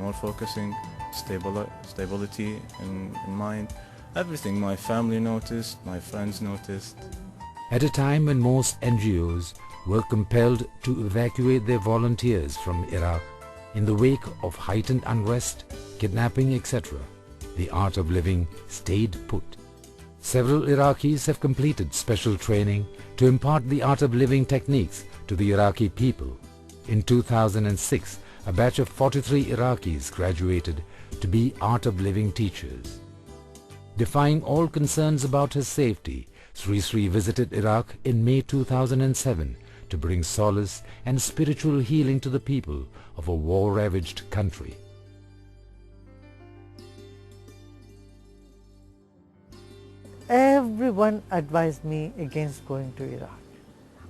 more focusing, stability in mind. Everything my family noticed, my friends noticed. At a time when most NGOs were compelled to evacuate their volunteers from Iraq in the wake of heightened unrest, kidnapping, etc., the art of living stayed put. Several Iraqis have completed special training to impart the art of living techniques to the Iraqi people. In 2006, a batch of 43 Iraqis graduated to be art of living teachers. Defying all concerns about his safety, Sri Sri visited Iraq in May 2007 to bring solace and spiritual healing to the people of a war-ravaged country. Everyone advised me against going to Iraq.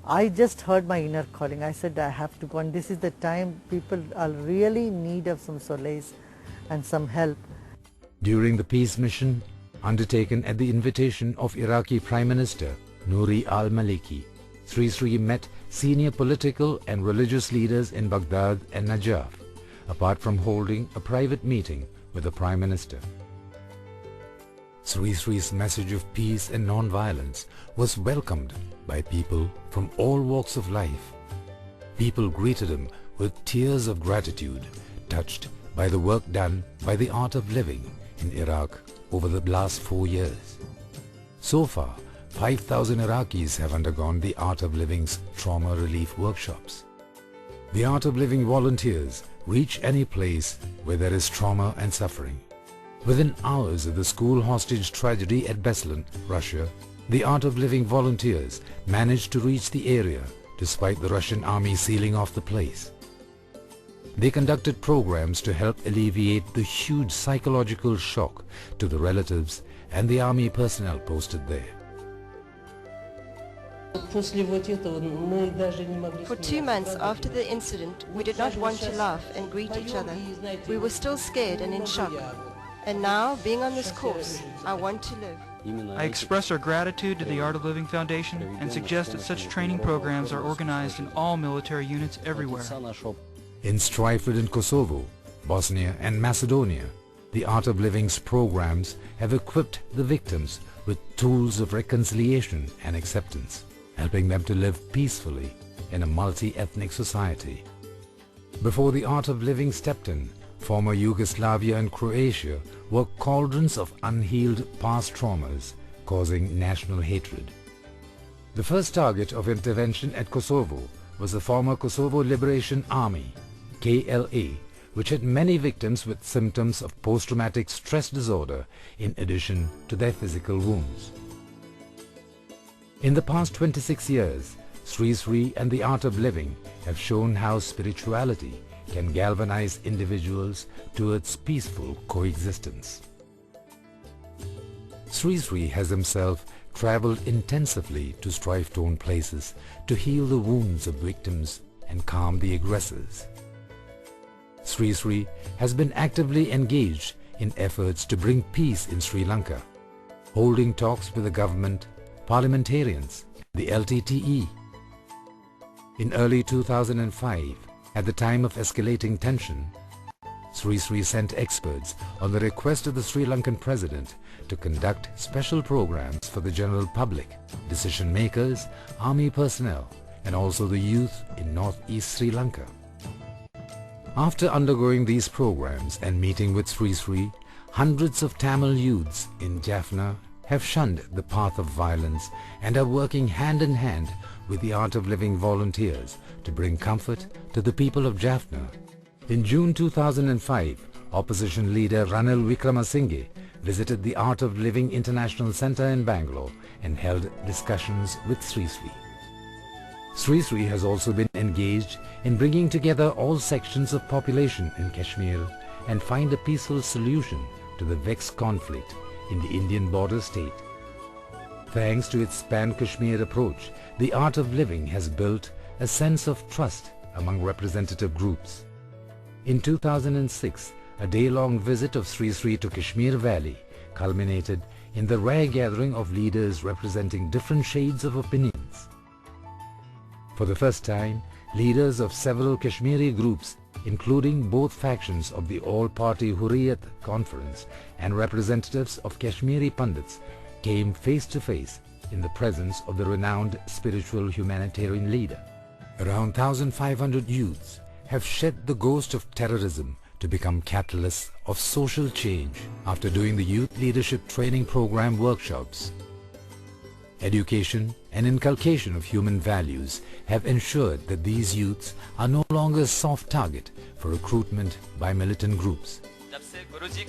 I just heard my inner calling. I said I have to go, and this is the time people are really in need of some solace and some help. During the peace mission undertaken at the invitation of Iraqi Prime Minister Nouri al-Maliki, Sri Sri met senior political and religious leaders in Baghdad and Najaf, apart from holding a private meeting with the Prime Minister. Sri Sri's message of peace and non-violence was welcomed by people from all walks of life. People greeted him with tears of gratitude, touched by the work done by the art of living in Iraq over the last 4 years. So far, 5,000 Iraqis have undergone the Art of Living's trauma relief workshops. The Art of Living volunteers reach any place where there is trauma and suffering. Within hours of the school hostage tragedy at Beslan, Russia, the Art of Living volunteers managed to reach the area despite the Russian army sealing off the place. They conducted programs to help alleviate the huge psychological shock to the relatives and the army personnel posted there. For 2 months after the incident, we did not want to laugh and greet each other. We were still scared and in shock. And now, being on this course, I want to live. I express our gratitude to the Art of Living Foundation and suggest that such training programs are organized in all military units everywhere. In strife-ridden Kosovo, Bosnia and Macedonia, the Art of Living's programs have equipped the victims with tools of reconciliation and acceptance, helping them to live peacefully in a multi-ethnic society. Before the Art of Living stepped in, former Yugoslavia and Croatia were cauldrons of unhealed past traumas, causing national hatred. The first target of intervention at Kosovo was the former Kosovo Liberation Army, KLA, which had many victims with symptoms of post-traumatic stress disorder in addition to their physical wounds. In the past 26 years, Sri Sri and the Art of Living have shown how spirituality can galvanize individuals towards peaceful coexistence. Sri Sri has himself traveled intensively to strife-torn places to heal the wounds of victims and calm the aggressors. Sri Sri has been actively engaged in efforts to bring peace in Sri Lanka, holding talks with the government, parliamentarians, the LTTE. In early 2005, at the time of escalating tension, Sri Sri sent experts on the request of the Sri Lankan president to conduct special programs for the general public, decision makers, army personnel, and also the youth in northeast Sri Lanka. After undergoing these programs and meeting with Sri Sri, hundreds of Tamil youths in Jaffna have shunned the path of violence and are working hand in hand with the Art of Living volunteers to bring comfort to the people of Jaffna. In June 2005, opposition leader Ranil Wickramasinghe visited the Art of Living International Centre in Bangalore and held discussions with Sri Sri. Sri Sri has also been engaged in bringing together all sections of population in Kashmir and find a peaceful solution to the vexed conflict in the Indian border state. Thanks to its pan-Kashmir approach, the Art of Living has built a sense of trust among representative groups. In 2006, a day-long visit of Sri Sri to Kashmir Valley culminated in the rare gathering of leaders representing different shades of opinions. For the first time, leaders of several Kashmiri groups including both factions of the all-party Hurriyat conference and representatives of Kashmiri Pandits, came face to face in the presence of the renowned spiritual humanitarian leader. Around 1,500 youths have shed the ghost of terrorism to become catalysts of social change after doing the Youth Leadership Training Program workshops. Education and inculcation of human values have ensured that these youths are no longer a soft target for recruitment by militant groups.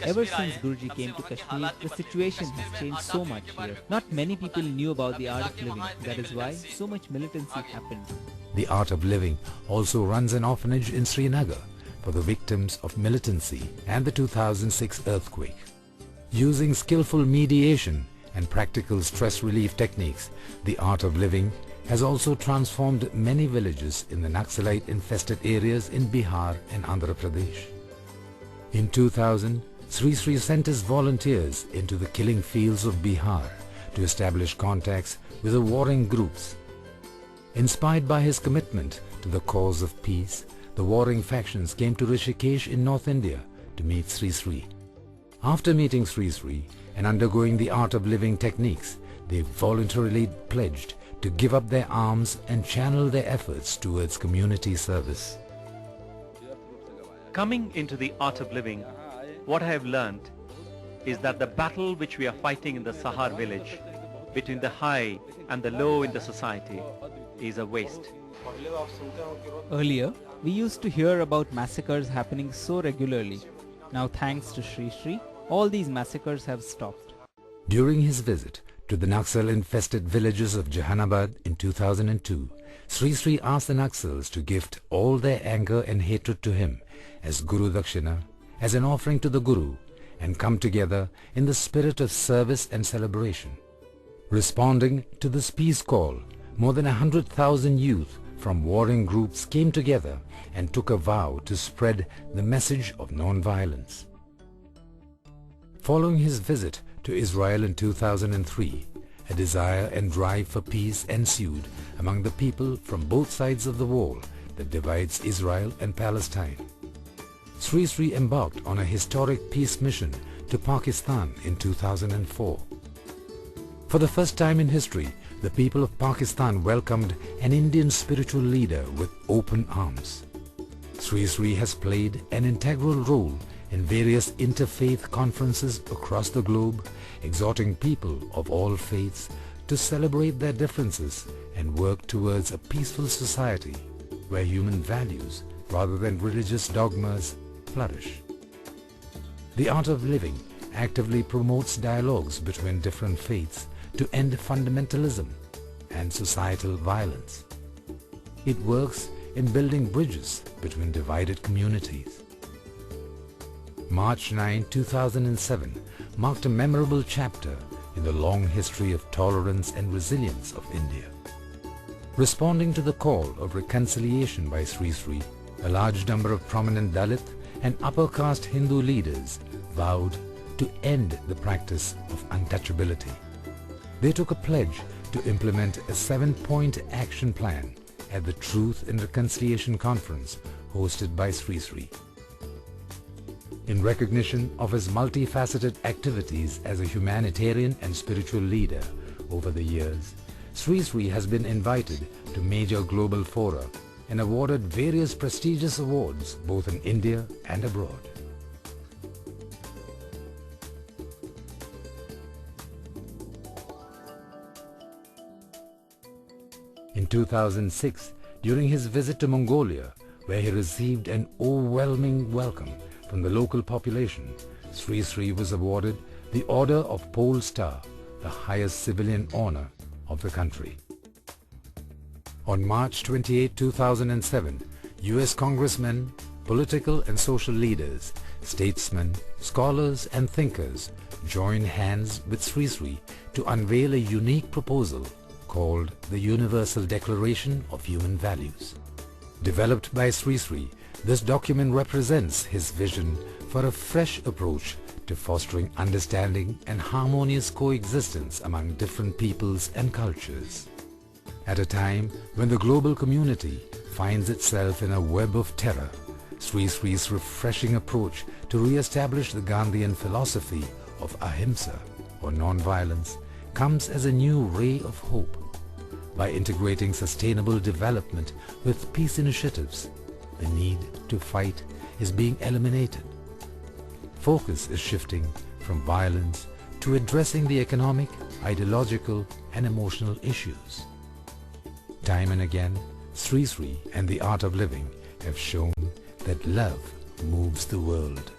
Ever since Guruji came to Kashmir, the situation has changed so much here. Not many people knew about the art of living. That is why so much militancy happened. The Art of Living also runs an orphanage in Srinagar for the victims of militancy and the 2006 earthquake. Using skillful mediation and practical stress relief techniques, the Art of Living has also transformed many villages in the Naxalite-infested areas in Bihar and Andhra Pradesh. In 2000, Sri Sri sent his volunteers into the killing fields of Bihar to establish contacts with the warring groups. Inspired by his commitment to the cause of peace, the warring factions came to Rishikesh in North India to meet Sri Sri. After meeting Sri Sri and undergoing the Art of Living techniques, they voluntarily pledged to give up their arms and channel their efforts towards community service. Coming into the Art of Living, what I have learned is that the battle which we are fighting in the Sahar village between the high and the low in the society is a waste. Earlier, we used to hear about massacres happening so regularly. Now, thanks to Sri Sri, all these massacres have stopped. During his visit to the Naxal-infested villages of Jahanabad in 2002, Sri Sri asked the Naxals to gift all their anger and hatred to him as Guru Dakshina, as an offering to the Guru, and come together in the spirit of service and celebration. Responding to this peace call, more than 100,000 youth from warring groups came together and took a vow to spread the message of non-violence. Following his visit to Israel in 2003, a desire and drive for peace ensued among the people from both sides of the wall that divides Israel and Palestine. Sri Sri embarked on a historic peace mission to Pakistan in 2004. For the first time in history, the people of Pakistan welcomed an Indian spiritual leader with open arms. Sri Sri has played an integral role in various interfaith conferences across the globe, exhorting people of all faiths to celebrate their differences and work towards a peaceful society where human values, rather than religious dogmas, flourish. The Art of Living actively promotes dialogues between different faiths to end fundamentalism and societal violence. It works in building bridges between divided communities. March 9, 2007 marked a memorable chapter in the long history of tolerance and resilience of India. Responding to the call of reconciliation by Sri Sri, a large number of prominent Dalit and upper caste Hindu leaders vowed to end the practice of untouchability. They took a pledge to implement a 7-point action plan at the Truth and Reconciliation Conference hosted by Sri Sri. In recognition of his multifaceted activities as a humanitarian and spiritual leader over the years, Sri Sri has been invited to major global fora and awarded various prestigious awards both in India and abroad. In 2006, during his visit to Mongolia, where he received an overwhelming welcome from the local population, Sri Sri was awarded the Order of Pole Star, the highest civilian honor of the country. On March 28, 2007, US congressmen, political and social leaders, statesmen, scholars and thinkers joined hands with Sri Sri to unveil a unique proposal called the Universal Declaration of Human Values. Developed by Sri Sri, this document represents his vision for a fresh approach to fostering understanding and harmonious coexistence among different peoples and cultures. At a time when the global community finds itself in a web of terror, Sri Sri's refreshing approach to re-establish the Gandhian philosophy of ahimsa, or non-violence, comes as a new ray of hope. By integrating sustainable development with peace initiatives, the need to fight is being eliminated. Focus is shifting from violence to addressing the economic, ideological and emotional issues. Time and again, Sri Sri and the Art of Living have shown that love moves the world.